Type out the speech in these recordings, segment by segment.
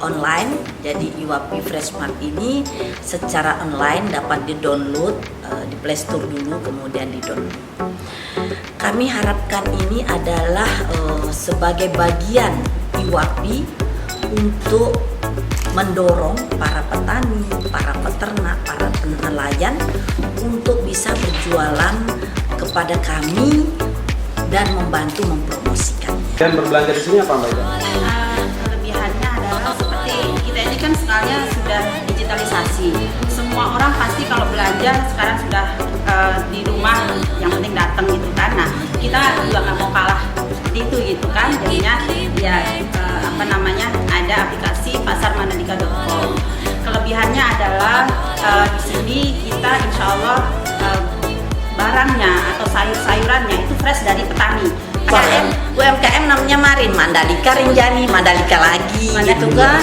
online. Jadi Iwapi Freshmart ini secara online dapat di-download di Play Store dulu, kemudian di-download. Kami harapkan ini adalah sebagai bagian Iwapi untuk mendorong para petani, para peternak, para nelayan untuk bisa berjualan kepada kami dan membantu mempromosikannya. Dan berbelanja di sini apa Mbak Ida? Kelebihannya adalah seperti kita ini kan sekarang sudah digitalisasi. Semua orang pasti kalau belanja sekarang sudah di rumah, yang penting datang gitu kan. Nah, kita juga nggak mau kalah seperti itu gitu kan. Jadinya ya ada aplikasi pasarmandalika.com. Kelebihannya adalah di sini kita insya Allah barangnya atau sayur-sayurannya itu fresh dari petani. UMKM namanya Marin, Mandalika Rinjani, Mandalika lagi gitu kan.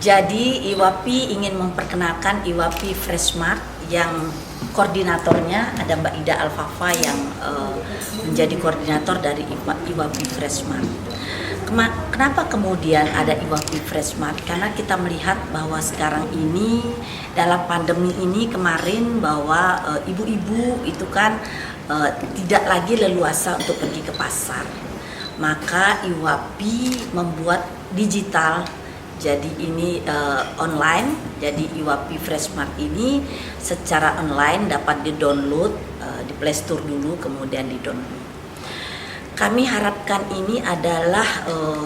Jadi Iwapi ingin memperkenalkan Iwapi Freshmart yang koordinatornya ada Mbak Ida Alfafa yang menjadi koordinator dari Iwapi Freshmart. Kenapa kemudian ada Iwapi Freshmart? Karena kita melihat bahwa sekarang ini dalam pandemi ini kemarin bahwa ibu-ibu itu kan tidak lagi leluasa untuk pergi ke pasar. Maka Iwapi membuat digital. Jadi ini online, jadi Iwapi Freshmart ini secara online dapat di-download di Play Store dulu, kemudian di-download. Kami harapkan ini adalah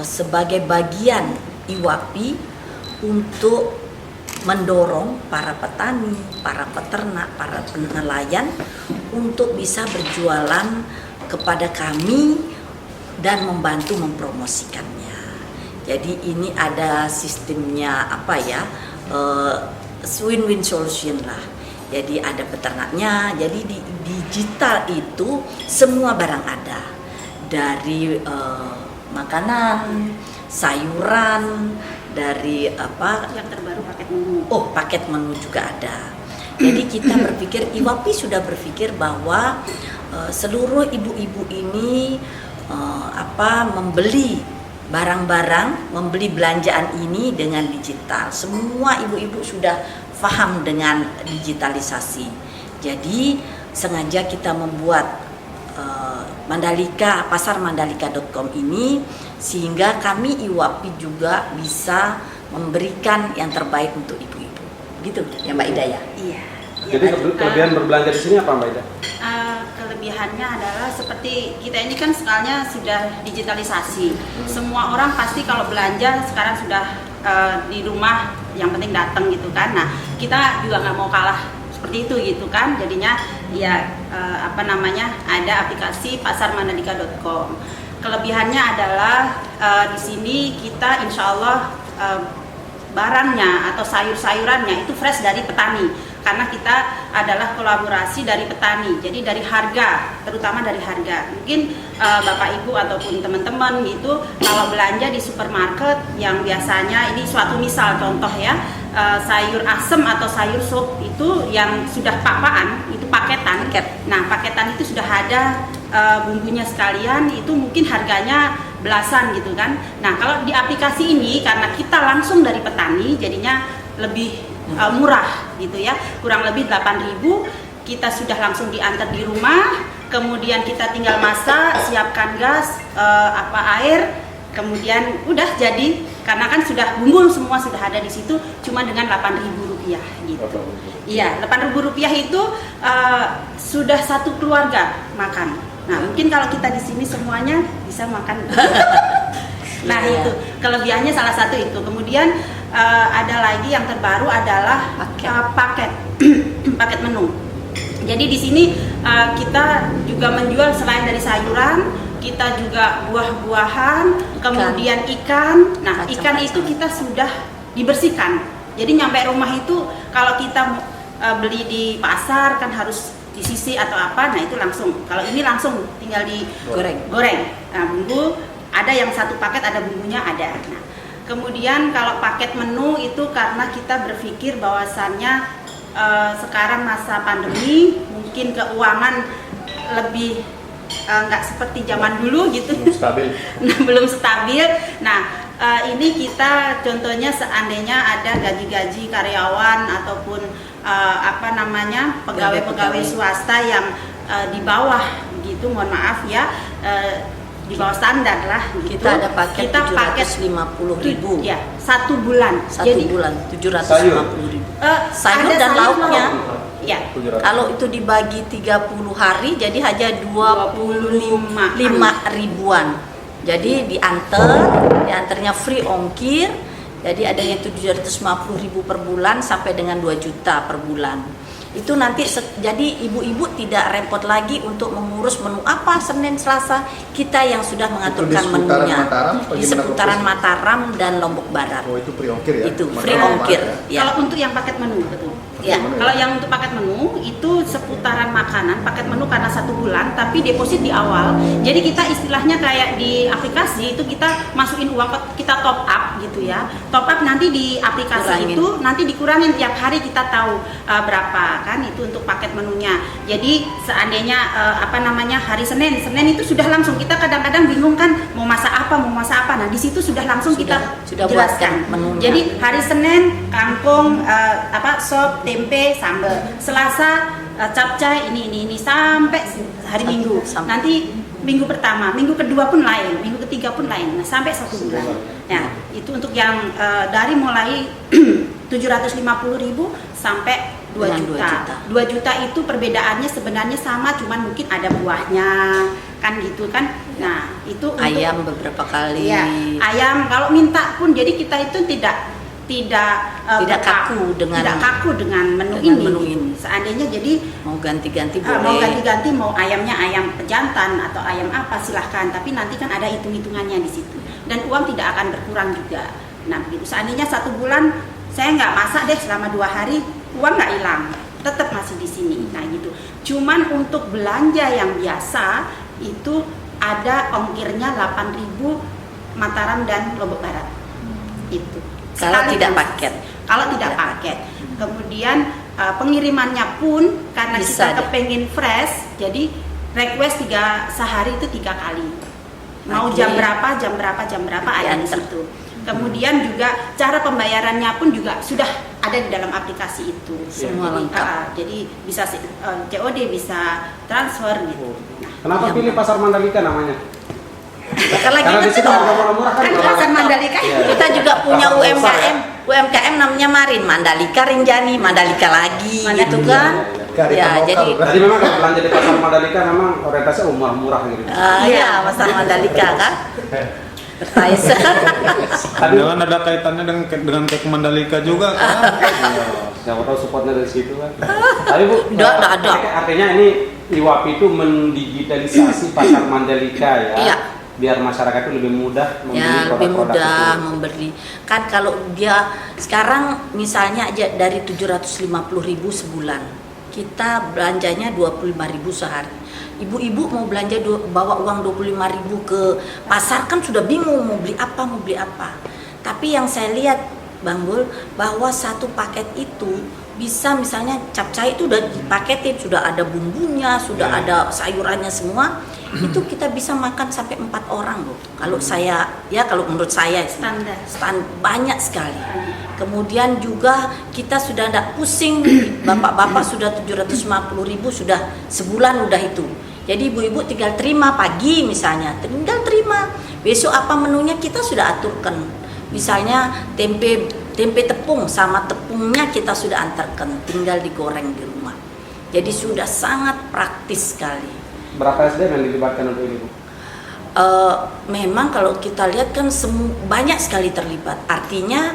sebagai bagian Iwapi untuk mendorong para petani, para peternak, para nelayan untuk bisa berjualan kepada kami dan membantu mempromosikannya. Jadi ini ada sistemnya win-win solution lah. Jadi ada peternaknya, jadi di digital itu semua barang ada. Dari makanan, sayuran, dari Yang terbaru paket menu. Oh, paket menu juga ada. Jadi kita berpikir, Iwapi sudah berpikir bahwa seluruh ibu-ibu ini membeli barang-barang, membeli belanjaan ini dengan digital. Semua ibu-ibu sudah paham dengan digitalisasi. Jadi sengaja kita membuat pasarmandalika.com ini sehingga kami Iwapi juga bisa memberikan yang terbaik untuk ibu-ibu. Gitu ya Mbak Ida ya? Iya. Jadi kelebihan berbelanja di sini apa Mbak Ida? Kelebihannya adalah seperti kita ini kan sekarang sudah digitalisasi. Semua orang pasti kalau belanja sekarang sudah di rumah, yang penting datang gitu kan. Nah, kita juga nggak mau kalah seperti itu gitu kan. Jadinya ya ada aplikasi pasarmandalika.com. Kelebihannya adalah di sini kita insya Allah barangnya atau sayur-sayurannya itu fresh dari petani. Karena kita adalah kolaborasi dari petani, jadi dari harga, terutama dari harga. Mungkin Bapak Ibu ataupun teman-teman gitu, kalau belanja di supermarket yang biasanya ini suatu misal contoh ya, sayur asem atau sayur sup itu yang sudah pakaan, itu paketan. Nah paketan itu sudah ada bumbunya sekalian, itu mungkin harganya belasan gitu kan. Nah kalau di aplikasi ini karena kita langsung dari petani, jadinya lebih murah gitu ya, kurang lebih 8.000 kita sudah langsung diantar di rumah, kemudian kita tinggal masak, siapkan gas, air, kemudian udah jadi, karena kan sudah bumbu semua sudah ada di situ, cuma dengan Rp8.000 gitu. Iya, Rp8.000 itu sudah satu keluarga makan. Nah mungkin kalau kita di sini semuanya bisa makan. Nah itu kelebihannya salah satu itu. Kemudian ada lagi yang terbaru adalah paket paket menu. Jadi di sini kita juga menjual selain dari sayuran, kita juga buah-buahan, kemudian ikan. Nah, ikan itu kita sudah dibersihkan. Jadi nyampe rumah itu kalau kita beli di pasar kan harus disisi atau apa, nah itu langsung. Kalau ini langsung tinggal digoreng. Nah, bumbu ada yang satu paket ada bumbunya ada. Nah, kemudian kalau paket menu itu karena kita berpikir bahwasannya sekarang masa pandemi mungkin keuangan lebih nggak seperti zaman dulu gitu. Belum stabil. Nah, ini kita contohnya seandainya ada gaji-gaji karyawan ataupun pegawai-pegawai swasta yang di bawah gitu, mohon maaf ya, di bawah standar lah gitu. Kita ada paket 750.000 ya, 1 bulan. Jadi 750.000 sayur dan lauknya ya. Kalau itu dibagi 30 hari jadi hanya 25 ribuan. Jadi diantarnya free ongkir. Jadi adanya 750.000 per bulan sampai dengan 2 juta per bulan. Itu nanti jadi ibu-ibu tidak repot lagi untuk mengurus menu apa Senin Selasa, kita yang sudah mengaturkan menunya di seputaran Mataram dan Lombok Barat. Oh, itu free ongkir ya? Itu free ongkir ya. Kalau untuk yang paket menu betul. Ya. Kalau yang untuk paket menu itu seputaran makanan, paket menu karena 1 bulan tapi deposit di awal. Jadi kita istilahnya kayak di aplikasi itu kita masukin uang, kita top up gitu ya. Top up nanti di aplikasi itu nanti dikurangin tiap hari, kita tahu berapa kan itu untuk paket menunya. Jadi seandainya hari Senin itu sudah langsung, kita kadang-kadang bingung kan mau masak apa. Nah, di situ sudah langsung kita jelaskan menunya. Jadi hari Senin kangkung sop, tempe, sambal. Selasa capcay ini sampai hari Minggu. Nanti minggu pertama, minggu kedua pun lain, minggu ketiga pun lain. Nah, sampai 1 bulan. Nah, itu untuk yang dari mulai 750.000 sampai 2 juta. 2 juta itu perbedaannya sebenarnya sama, cuman mungkin ada buahnya kan gitu kan. Nah, itu untuk ayam beberapa kali. Ya, ayam kalau minta pun, jadi kita itu tidak kaku dengan menu ini. Seandainya jadi mau ganti-ganti boleh. Mau ganti-ganti, mau ayamnya ayam pejantan atau ayam apa silahkan. Tapi nanti kan ada hitung-hitungannya di situ. Dan uang tidak akan berkurang juga. Nah, begitu. Seandainya 1 bulan saya nggak masak deh selama 2 hari, uang nggak hilang, tetap masih di sini. Nah gitu. Cuman untuk belanja yang biasa itu ada ongkirnya 8.000 Mataram dan Lombok Barat. Itu. Kalau tidak paket. Kalau tidak paket. Kemudian pengirimannya pun karena bisa kita kepengen fresh, jadi request sehari itu 3 kali. Mau jam berapa ada di situ. Kemudian juga cara pembayarannya pun juga sudah ada di dalam aplikasi itu. Semua lengkap. Jadi bisa COD, bisa transfer gitu. Nah, Kenapa pilih Pasar Mandalika namanya? Karena di situ harga murah-murah kan. Pasar Mandalika. Kita juga punya UMKM namanya Marin, Mandalika Rinjani, Mandalika lagi gitu kan. Ya, jadi berarti memang kalau belanja di Pasar Mandalika memang orientasinya murah-murah gitu. Iya, Pasar Mandalika kan. Dengan ada kaitannya dengan kek Mandalika juga kan? Siapa tahu supportnya dari situ kan. Tapi Bu, ada. Artinya ini Iwapi itu mendigitalisasi Pasar Mandalika ya. Iya. Biar masyarakat itu lebih mudah membeli lebih produk-produk mudah itu. memberi. Kan kalau dia sekarang misalnya aja dari 750.000 sebulan, kita belanjanya 25.000 sehari. Ibu-ibu mau belanja bawa uang 25.000 ke pasar kan sudah bingung mau beli apa. Tapi yang saya lihat Bang Bul, bahwa satu paket itu bisa misalnya capcay itu udah dipaketin, sudah ada bumbunya, sudah ada sayurannya semua. Itu kita bisa makan sampai 4 orang loh. Kalau kalau menurut saya Standar. banyak sekali. Kemudian juga kita sudah tidak pusing, bapak-bapak sudah 750.000 sudah sebulan udah itu. Jadi ibu-ibu tinggal terima pagi misalnya, tinggal terima. Besok apa menunya kita sudah aturkan. Misalnya tempe tepung sama tepungnya kita sudah antarkan, tinggal digoreng di rumah. Jadi sudah sangat praktis sekali. Berapa SDM yang dilibatkan untuk ini Bu? Memang kalau kita lihat kan banyak sekali terlibat. Artinya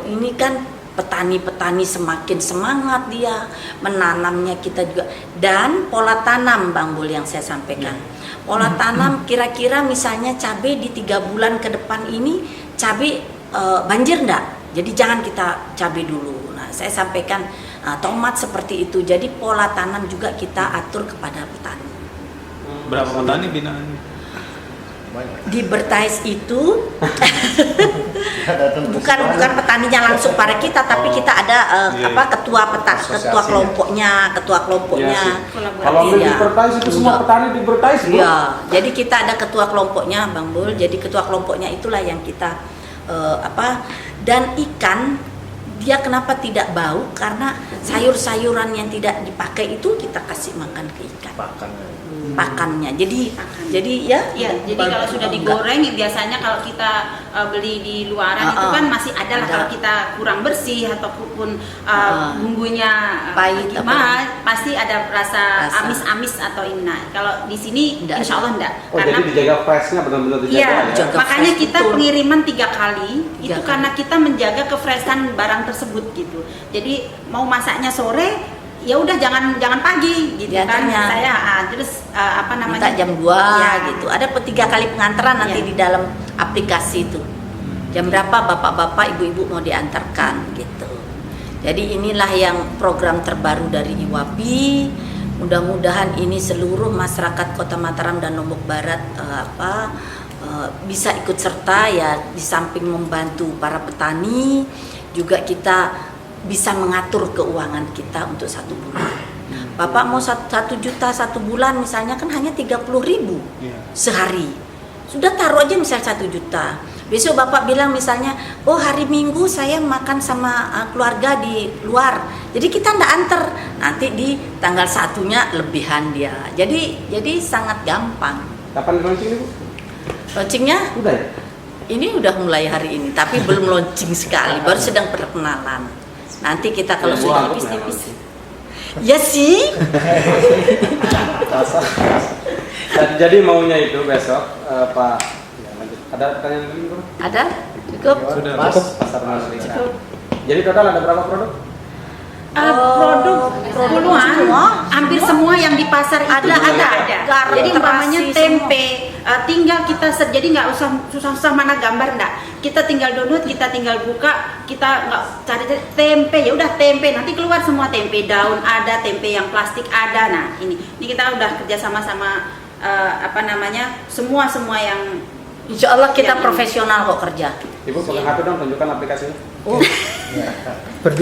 ini kan petani-petani semakin semangat dia menanamnya, kita juga Dan pola tanam Bang Bul yang saya sampaikan. Pola tanam kira-kira misalnya cabai di 3 bulan ke depan ini cabai banjir enggak? Jadi jangan kita cabai dulu. Nah, saya sampaikan tomat seperti itu. Jadi pola tanam juga kita atur kepada petani. Berapa petani binaannya? Di Bertais itu bukan petaninya langsung pada kita, tapi kita ada ketua kelompoknya. Iya sih. Kalau di Iya. Bertais itu semua petani di Bertais, Bu. Iya, jadi kita ada ketua kelompoknya, Bang Bul. Jadi ketua kelompoknya itulah yang kita dan ikan dia kenapa tidak bau? Karena sayur-sayuran yang tidak dipakai itu kita kasih makan ke ikan. Pakannya. Jadi ya. Iya, jadi kalau sudah digoreng biasanya kalau kita beli di luaran itu kan masih ada lah kalau kita kurang bersih ataupun bumbunya Pahit gimana, pasti ada rasa amis-amis atau ini. Nah, kalau di sini Enggak. insya Allah enggak. Oh, jadi dijaga freshnya benar-benar dijaga Iya, ya? jaga makanya fresh, kita betul. pengiriman 3 kali itu 3 kali. karena kita menjaga kefreshan barang tersebut gitu. Jadi mau masaknya sore ya udah jangan pagi gitu kan. Biasanya. Saya terus Minta jam 2 Ya. gitu. Ada 3 kali pengantaran nanti Iya. di dalam aplikasi itu. Jam berapa bapak-bapak, ibu-ibu mau diantarkan gitu. Jadi inilah yang program terbaru dari IWAPI. Mudah-mudahan ini seluruh masyarakat Kota Mataram dan Lombok Barat bisa ikut serta ya, di samping membantu para petani juga kita bisa mengatur keuangan kita untuk 1 bulan. Bapak mau 1 juta 1 bulan misalnya kan hanya 30.000 sehari. Sudah taruh aja misal 1 juta. Besok Bapak bilang misalnya, oh hari Minggu saya makan sama keluarga di luar. Jadi kita ndak anter. Nanti di tanggal 1-nya lebihan dia. Jadi sangat gampang. Kapan launching ini, Bu? Launchingnya Udah ya? ini udah mulai hari ini, tapi belum launching sekali, baru sedang perkenalan. Nanti kita kalau Ya, sudah gua anggap tipis-tipis. launching. Ya sih. Jadi maunya itu besok, Pak. Ya, lanjut. Ada pertanyaan lagi, Bu? Ada? Cukup? Sudah. Pasar Mandalika. Jadi total ada berapa produk? Produk puluhan, semua? hampir semua yang di pasar itu Ada. Jadi Jadi umpamanya terasi tempe, tinggal kita jadi nggak usah susah-susah mana gambar enggak. Kita tinggal download, kita tinggal buka, kita nggak cari tempe, ya udah tempe, nanti keluar semua tempe daun ada, tempe yang plastik ada. Nah ini kita udah kerja sama semua yang Insya Allah kita Ya. profesional kok kerja. Ibu pegang HP dong, tunjukkan aplikasinya. Oh.